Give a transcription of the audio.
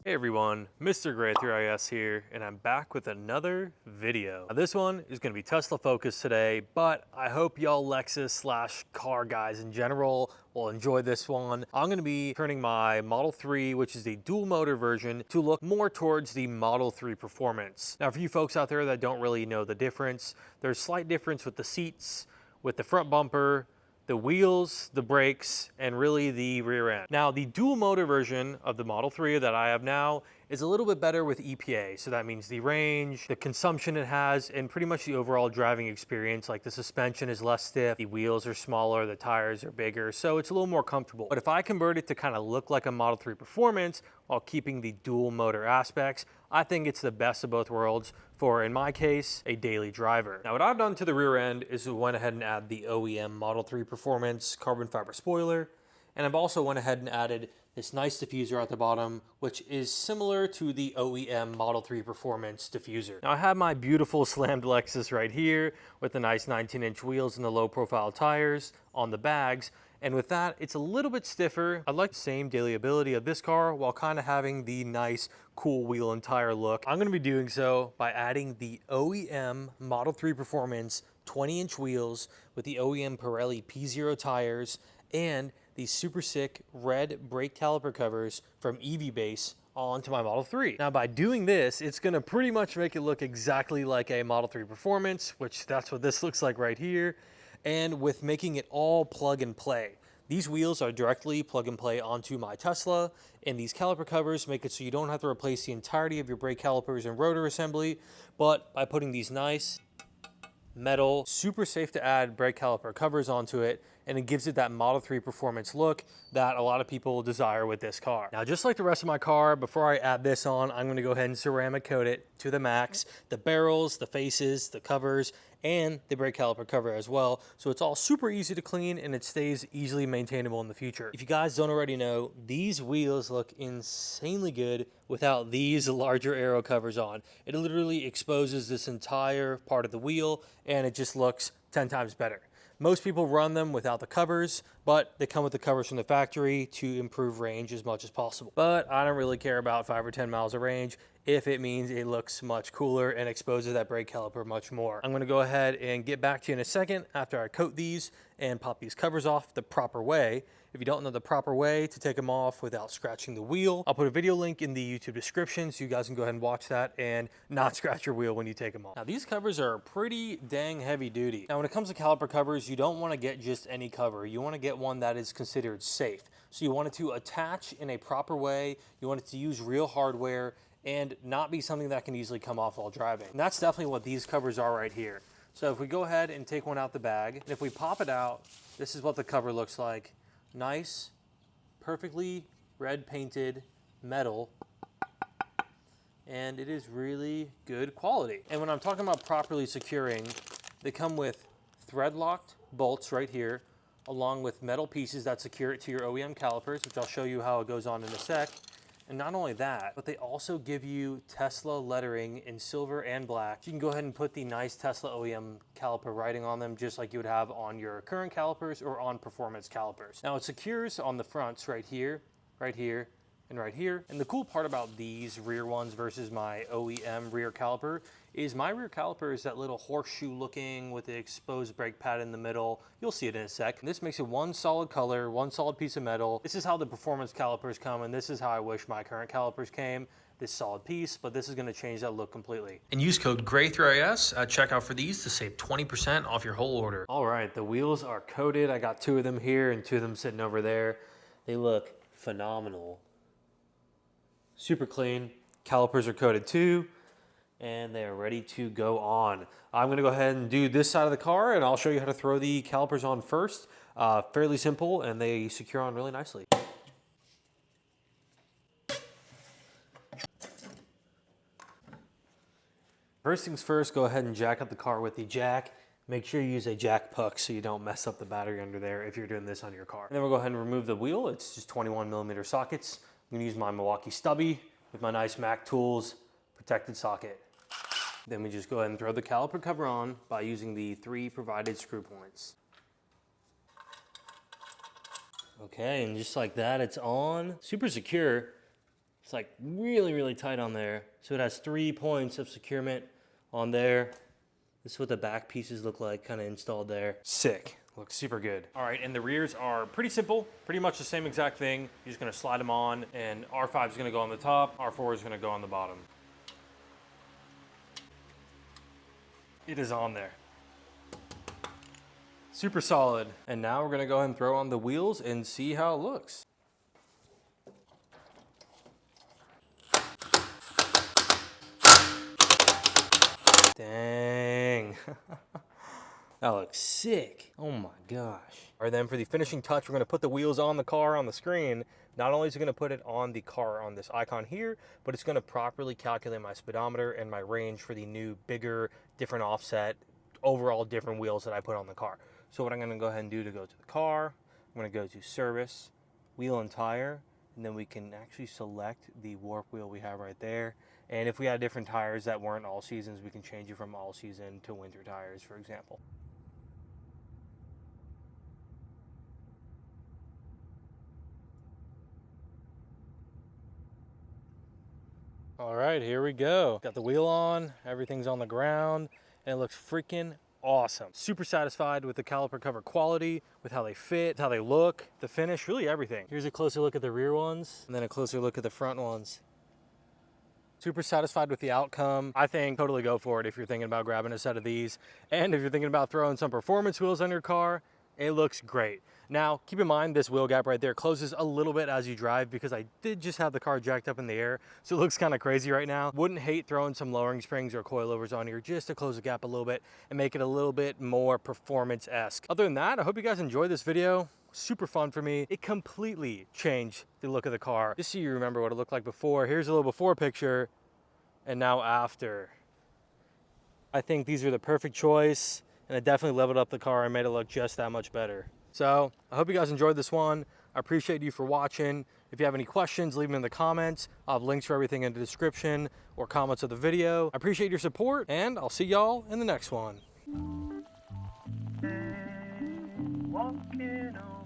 Hey everyone, Mr. Gray3IS here, and I'm back with another video. Now this one is going to be Tesla focused today, but I hope y'all Lexus / car guys in general will enjoy this one. I'm going to be turning my Model 3, which is the dual motor version, to look more towards the Model 3 performance. Now for you folks out there that don't really know the difference, there's slight difference with the seats, with the front bumper, the wheels, the brakes, and really the rear end. Now, the dual motor version of the Model 3 that I have now is a little bit better with EPA. So that means the range, the consumption it has, and pretty much the overall driving experience. Like the suspension is less stiff, the wheels are smaller, the tires are bigger, so it's a little more comfortable. But if I convert it to kind of look like a Model 3 performance while keeping the dual motor aspects, I think it's the best of both worlds for, in my case, a daily driver. Now what I've done to the rear end is we went ahead and add the OEM Model 3 Performance carbon fiber spoiler, and I've also went ahead and added this nice diffuser at the bottom, which is similar to the OEM Model 3 Performance diffuser. Now I have my beautiful slammed Lexus right here with the nice 19-inch wheels and the low profile tires on the bags. And with that, it's a little bit stiffer. I like the same daily ability of this car while kind of having the nice, cool wheel and tire look. I'm gonna be doing so by adding the OEM Model 3 Performance 20-inch wheels with the OEM Pirelli P0 tires and these super sick red brake caliper covers from Evbase onto my Model 3. Now by doing this, it's gonna pretty much make it look exactly like a Model 3 Performance, which that's what this looks like right here. And with making it all plug and play. These wheels are directly plug and play onto my Tesla, and these caliper covers make it so you don't have to replace the entirety of your brake calipers and rotor assembly, but by putting these nice metal, super safe to add brake caliper covers onto it, and it gives it that Model 3 Performance look that a lot of people desire with this car. Now, just like the rest of my car, before I add this on, I'm gonna go ahead and ceramic coat it to the max. The barrels, the faces, the covers, and the brake caliper cover as well. So it's all super easy to clean and it stays easily maintainable in the future. If you guys don't already know, these wheels look insanely good without these larger aero covers on. It literally exposes this entire part of the wheel and it just looks 10 times better. Most people run them without the covers, but they come with the covers from the factory to improve range as much as possible. But I don't really care about 5 or 10 miles of range if it means it looks much cooler and exposes that brake caliper much more. I'm gonna go ahead and get back to you in a second after I coat these and pop these covers off the proper way. If you don't know the proper way to take them off without scratching the wheel, I'll put a video link in the YouTube description so you guys can go ahead and watch that and not scratch your wheel when you take them off. Now these covers are pretty dang heavy duty. Now when it comes to caliper covers, you don't want to get just any cover. You want to get one that is considered safe. So you want it to attach in a proper way. You want it to use real hardware and not be something that can easily come off while driving. And that's definitely what these covers are right here. So if we go ahead and take one out the bag, and if we pop it out, this is what the cover looks like. Nice, perfectly red painted metal, and it is really good quality. And when I'm talking about properly securing, they come with thread locked bolts right here, along with metal pieces that secure it to your OEM calipers, which I'll show you how it goes on in a sec. And not only that, but they also give you Tesla lettering in silver and black. You can go ahead and put the nice Tesla OEM caliper writing on them just like you would have on your current calipers or on performance calipers. Now it secures on the fronts right here, right here, and right here. And the cool part about these rear ones versus my OEM rear caliper is my rear caliper is that little horseshoe looking with the exposed brake pad in the middle. You'll see it in a sec. And this makes it one solid color, one solid piece of metal. This is how the performance calipers come, and this is how I wish my current calipers came. This solid piece, but this is gonna change that look completely. And use code GRAY3IS at checkout for these to save 20% off your whole order. All right, the wheels are coated. I got 2 of them here and 2 of them sitting over there. They look phenomenal. Super clean. Calipers are coated too, and they are ready to go on. I'm gonna go ahead and do this side of the car, and I'll show you how to throw the calipers on first. Fairly simple, and they secure on really nicely. First things first, go ahead and jack up the car with the jack. Make sure you use a jack puck so you don't mess up the battery under there if you're doing this on your car. And then we'll go ahead and remove the wheel. It's just 21mm sockets. I'm gonna use my Milwaukee stubby with my nice Mac Tools protected socket. Then we just go ahead and throw the caliper cover on by using the 3 provided screw points. Okay, and just like that, it's on. Super secure. It's like really, really tight on there. So it has 3 points of securement on there. This is what the back pieces look like, kind of installed there. Sick. Looks super good. All right, and the rears are pretty simple, pretty much the same exact thing. You're just gonna slide them on, and R5 is gonna go on the top, R4 is gonna go on the bottom. It is on there. Super solid. And now we're gonna go ahead and throw on the wheels and see how it looks. Dang. That looks sick. Oh my gosh. All right, then for the finishing touch, we're gonna put the wheels on the car on the screen. Not only is it gonna put it on the car on this icon here, but it's gonna properly calculate my speedometer and my range for the new, bigger, different offset, overall different wheels that I put on the car. So what I'm gonna go ahead and do to go to the car, I'm gonna go to service, wheel and tire, and then we can actually select the warp wheel we have right there. And if we had different tires that weren't all seasons, we can change it from all season to winter tires, for example. All right, here we go. Got the wheel on, everything's on the ground, and it looks freaking awesome. Super satisfied with the caliper cover quality, with how they fit, how they look, the finish, really everything. Here's a closer look at the rear ones, and then a closer look at the front ones. Super satisfied with the outcome. I think totally go for it if you're thinking about grabbing a set of these. And if you're thinking about throwing some performance wheels on your car, it looks great. Now, keep in mind this wheel gap right there closes a little bit as you drive because I did just have the car jacked up in the air, so it looks kind of crazy right now. Wouldn't hate throwing some lowering springs or coilovers on here just to close the gap a little bit and make it a little bit more performance-esque. Other than that, I hope you guys enjoyed this video. Super fun for me. It completely changed the look of the car. Just so you remember what it looked like before. Here's a little before picture and now after. I think these are the perfect choice, and it definitely leveled up the car and made it look just that much better. So I hope you guys enjoyed this one. I appreciate you for watching. If you have any questions, leave them in the comments. I'll have links for everything in the description or comments of the video. I appreciate your support, and I'll see y'all in the next one. Walking on